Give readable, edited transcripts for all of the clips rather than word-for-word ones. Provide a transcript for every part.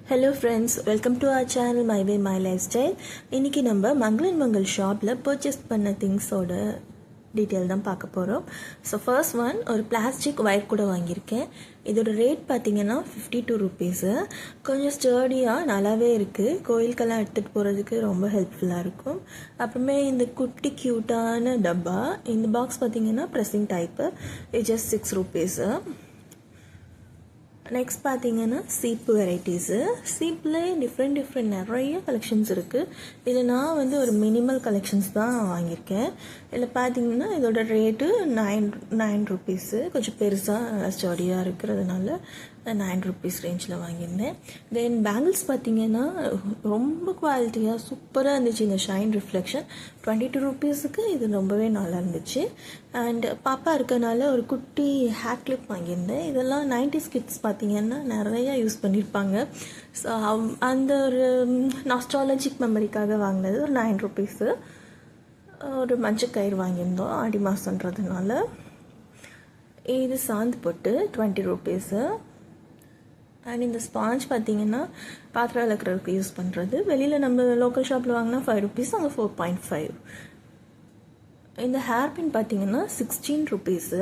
Hello friends, welcome to our channel My Way My Lifestyle. இன்னைக்கு நம்ம மங்களன் மங்கள் ஷாப்பில் பர்ச்சேஸ் பண்ண திங்ஸோட டீட்டெயில் தான் பார்க்க போகிறோம். ஸோ ஃபர்ஸ்ட் ஒன் ஒரு பிளாஸ்டிக் ஒயர் கூட வாங்கியிருக்கேன். இதோட ரேட் பார்த்தீங்கன்னா 52 ருபீஸு. கொஞ்சம் ஸ்டர்டியாக நல்லாவே இருக்குது. கோயிலுக்கெல்லாம் எடுத்துகிட்டு போகிறதுக்கு ரொம்ப ஹெல்ப்ஃபுல்லாக இருக்கும். அப்புறமே இந்த குட்டி க்யூட்டான டப்பா, இந்த பாக்ஸ் பார்த்தீங்கன்னா ப்ரெஸ்ஸிங் டைப்பு, இது ஜஸ்ட் 6 ருபீஸு. நெக்ஸ்ட் பார்த்தீங்கன்னா சீப்பு வெரைட்டிஸு. சீப்பில் டிஃப்ரெண்ட் நிறைய கலெக்ஷன்ஸ் இருக்குது. இதில் நான் வந்து ஒரு மினிமல் கலெக்ஷன்ஸ் தான் வாங்கியிருக்கேன். இதில் பார்த்தீங்கன்னா இதோட ரேட்டு 9 ருபீஸு. கொஞ்சம் பெருசாக ஸ்டடியாக இருக்கிறதுனால 9 ருபீஸ் ரேஞ்சில் வாங்கியிருந்தேன். தென் பேங்கிள்ஸ் பார்த்தீங்கன்னா ரொம்ப குவாலிட்டியாக சூப்பராக இருந்துச்சு. இந்த ஷைன் ரிஃப்ளெக்ஷன் 22 ருபீஸுக்கு இது ரொம்பவே நல்லா இருந்துச்சு. அண்ட் பாப்பா இருக்கனால ஒரு குட்டி ஹேர் கிளிப் வாங்கியிருந்தேன். இதெல்லாம் 90s கிட்ஸ் பார்த்தீங்கன்னா நிறையா யூஸ் பண்ணியிருப்பாங்க. ஸோ அந்த ஒரு நாஸ்டாலஜிக் மெமரிக்காக வாங்கினது ஒரு 9 ருபீஸு. ஒரு மஞ்சள் கயிறு வாங்கியிருந்தோம் ஆடி மாதன்றதுனால. இது சாந்து போட்டு 20 ருபீஸு. அண்ட் இந்த ஸ்பாஞ்ச் பார்த்தீங்கன்னா பாத்திரம் விளக்குறதுக்கு யூஸ் பண்ணுறது. வெளியில் நம்ம லோக்கல் ஷாப்பில் வாங்கினா 5 ருபீஸ், அங்கே 4.5. இந்த ஹேர் பின் பார்த்தீங்கன்னா 16 ருபீஸு.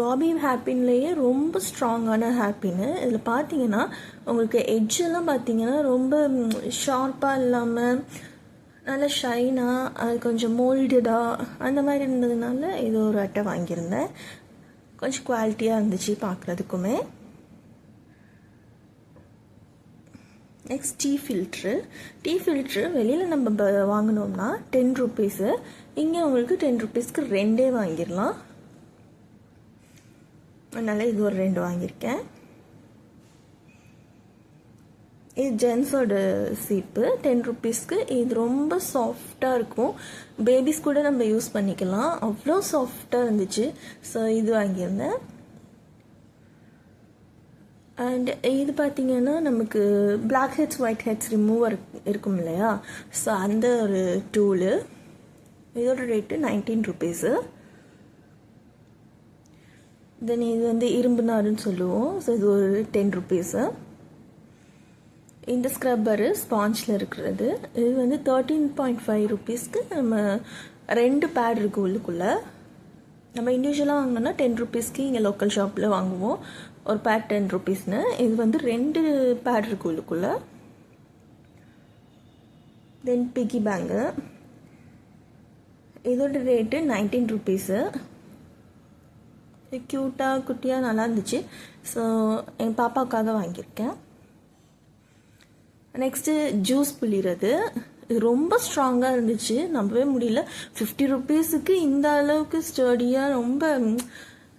பாபி ஹேர் பின்லேயே ரொம்ப ஸ்ட்ராங்கான ஹேர் பின்னு. இதில் பார்த்தீங்கன்னா உங்களுக்கு எட்ஜெல்லாம் பார்த்தீங்கன்னா ரொம்ப ஷார்ப்பாக இல்லாமல் நல்லா ஷைனாக, அது கொஞ்சம் மோல்டடாக அந்த மாதிரி இருந்ததுனால இது ஒரு அட்டை வாங்கியிருந்தேன். கொஞ்சம் குவாலிட்டியாக இருந்துச்சு பார்க்குறதுக்குமே. நெக்ஸ்ட் டீ ஃபில்ட்ரு வெளியில் நம்ம வாங்கினோம்னா 10 ருபீஸு. இங்கே உங்களுக்கு 10 ருபீஸ்க்கு 2 வாங்கிடலாம். அதனால் இது ஒரு 2 வாங்கியிருக்கேன். இது ஜென்ஸோட சீப்பு 10 ருபீஸ்க்கு. இது ரொம்ப சாஃப்டாக இருக்கும். பேபிஸ் கூட நம்ம யூஸ் பண்ணிக்கலாம், அவ்வளோ சாஃப்டாக இருந்துச்சு. ஸோ இது வாங்கியிருந்தேன். அண்ட் இது பார்த்தீங்கன்னா நமக்கு black heads white heads remover இருக்கும் இல்லையா, ஸோ அந்த ஒரு டூலு. இதோட ரேட்டு 19 ருபீஸு. தென் இது வந்து இரும்பு நாருன்னு சொல்லுவோம். ஸோ இது ஒரு 10 ருபீஸு. இந்த ஸ்க்ரப்பரு ஸ்பாஞ்சில் இருக்கிறது, இது வந்து 13.5 ருபீஸ்க்கு நம்ம 2 பேட் இருக்குது உள்ளுக்குள்ளே. நம்ம இண்டிவிஜுவலாக வாங்கினோன்னா 10 ருபீஸ்க்கு இங்கே லோக்கல் ஷாப்பில் வாங்குவோம். ஒரு பேட் 10 ருபீஸ்னு. இது வந்து 2 பேட் இருக்கு உள்ளுக்குள்ளே. தென் பிக்கி பேங்கு, இதோட ரேட்டு 19 ருபீஸு. க்யூட்டாக குட்டியாக நல்லா இருந்துச்சு. ஸோ என் பாப்பாவுக்காக வாங்கியிருக்கேன். நெக்ஸ்ட்டு ஜூஸ் புளிகிறது. இது ரொம்ப ஸ்ட்ராங்காக இருந்துச்சு, நம்பவே முடியல. 50 ருபீஸுக்கு இந்த அளவுக்கு ஸ்டடியாக ரொம்ப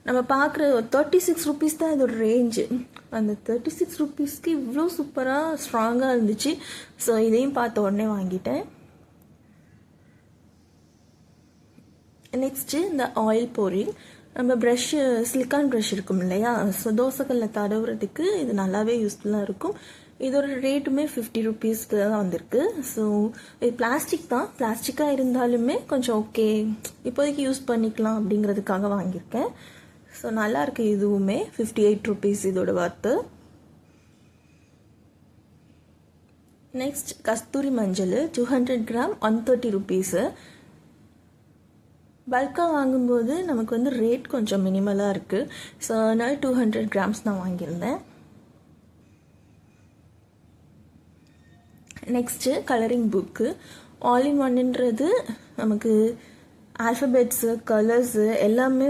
நம்ம பார்க்குற 36 ருபீஸ் தான் இதோட ரேஞ்சு. அந்த 36 ருபீஸ்க்கு இவ்வளோ சூப்பராக ஸ்ட்ராங்காக இருந்துச்சு. ஸோ இதையும் பார்த்த உடனே வாங்கிட்டேன். நெக்ஸ்ட்டு இந்த ஆயில் போரிங். நம்ம ப்ரஷ்ஷு சிலிக்கான் ப்ரஷ் இருக்கும் இல்லையா, ஸோ தோசைக்கல்லில் தடவுறதுக்கு இது நல்லாவே யூஸ்ஃபுல்லாக இருக்கும். இதோட ரேட்டுமே 50 ருபீஸ்க்கு தான் வந்திருக்கு. ஸோ இது பிளாஸ்டிக் தான், பிளாஸ்டிக்காக இருந்தாலுமே கொஞ்சம் ஓகே, இப்போதைக்கு யூஸ் பண்ணிக்கலாம் அப்படிங்கிறதுக்காக வாங்கியிருக்கேன். ஸோ நல்லாயிருக்கு. இதுவுமே 58 ருபீஸ் இதோட வர்த்து. நெக்ஸ்ட் கஸ்தூரி மஞ்சள் 200 கிராம் 130 ருபீஸு. பல்காக வாங்கும்போது நமக்கு வந்து ரேட் கொஞ்சம் மினிமலாக இருக்குது. ஸோ அதனால் 200 கிராம்ஸ் நான் வாங்கியிருந்தேன். Next colouring book. All in ஒன்னுன்றது நமக்கு ஆல்ஃபபெட்ஸு கலர்ஸு எல்லாமே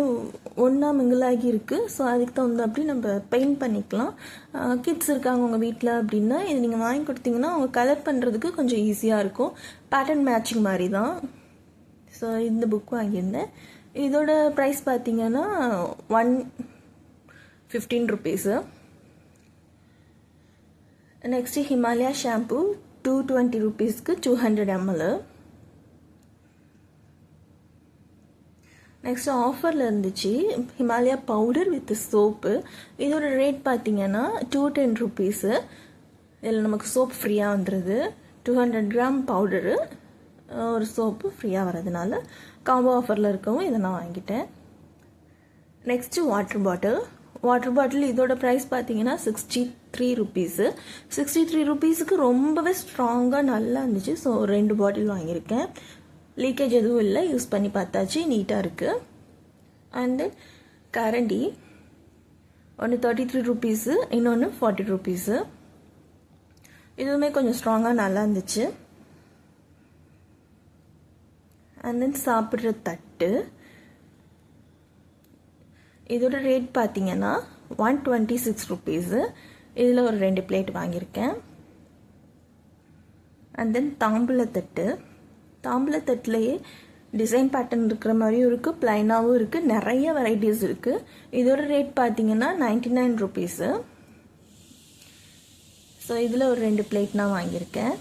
ஒன்றா மிங்கிளாகி இருக்குது. ஸோ அதுக்கு தகுந்த அப்படி நம்ம பெயிண்ட் பண்ணிக்கலாம். கிட்ஸ் இருக்காங்க உங்கள் வீட்டில் அப்படின்னா இது நீங்கள் வாங்கி கொடுத்தீங்கன்னா அவங்க கலர் பண்ணுறதுக்கு கொஞ்சம் ஈஸியாக இருக்கும். பேட்டர்ன் மேட்சிங் மாதிரி தான். ஸோ இந்த புக் வாங்கியிருந்தேன். இதோட ப்ரைஸ் பார்த்தீங்கன்னா 115 ருபீஸு. நெக்ஸ்ட்டு ஹிமாலயா ஷாம்பு 220 ருபீஸ்க்கு 200 ml. நெக்ஸ்ட் ஆஃபரில் இருந்துச்சு ஹிமாலயா பவுடர் வித் சோப்பு. இதோட ரேட் பார்த்தீங்கன்னா 210 ருபீஸு. இதில் நமக்கு சோப் ஃப்ரீயாக வந்துடுது. 200 கிராம் பவுடரு ஒரு சோப்பு ஃப்ரீயாக வரதுனால காம்போ ஆஃபரில் இருக்கவும் இதை நான் வாங்கிட்டேன். Next water bottle. இதோட ப்ரைஸ் பார்த்தீங்கன்னா 63 ருபீஸு. 63 ருபீஸுக்கு ரொம்பவே ஸ்ட்ராங்காக நல்லா இருந்துச்சு. ஸோ 2 பாட்டில் வாங்கியிருக்கேன். லீக்கேஜ் எதுவும் இல்லை, யூஸ் பண்ணி பார்த்தாச்சு, நீட்டாக இருக்குது. அண்டு கரண்டி ஒன்று 33 ருபீஸு, இன்னொன்று 40 ருபீஸு. இதுவுமே கொஞ்சம் ஸ்ட்ராங்காக நல்லா இருந்துச்சு. அண்ட் தென் சாப்பிட்ற தட்டு, இதோட ரேட் பார்த்தீங்கன்னா 126 ருபீஸு. இதில் ஒரு 2 பிளேட் வாங்கியிருக்கேன். அண்ட் தென் தாம்பூலத்தட்டு, தாம்பூலத்தட்டுலேயே டிசைன் பேட்டர்ன் இருக்கிற மாதிரியும் இருக்குது, ப்ளைனாகவும் இருக்குது, நிறைய வெரைட்டிஸ் இருக்குது. இதோட ரேட் பார்த்தீங்கன்னா 99 ருபீஸு. ஸோ இதில் ஒரு 2 பிளேட் நான் வாங்கியிருக்கேன்.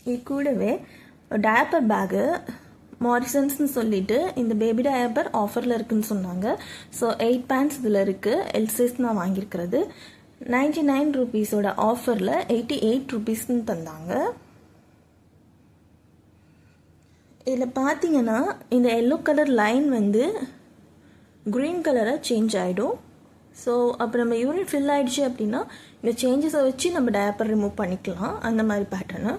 இது கூடவே டயப்பர் பேகு மாரிசன்ஸ்னு சொல்லிட்டு இந்த பேபி டயப்பர் ஆஃபரில் இருக்குதுன்னு சொன்னாங்க. ஸோ 8 பேண்ட்ஸ் இதில் இருக்குது. எல் சைஸ் நான் வாங்கியிருக்கிறது 99 ருபீஸோட ஆஃபரில் 88 ருபீஸ்ன்னு தந்தாங்க. இதில் பார்த்தீங்கன்னா இந்த எல்லோ கலர் லைன் வந்து க்ரீன் கலராக சேஞ்ச் ஆகிடும். ஸோ அப்போ நம்ம யூரின் ஃபில் ஆகிடுச்சு அப்படின்னா இந்த சேஞ்சஸை வச்சு நம்ம டயப்பர் ரிமூவ் பண்ணிக்கலாம், அந்த மாதிரி பேட்டர்னு.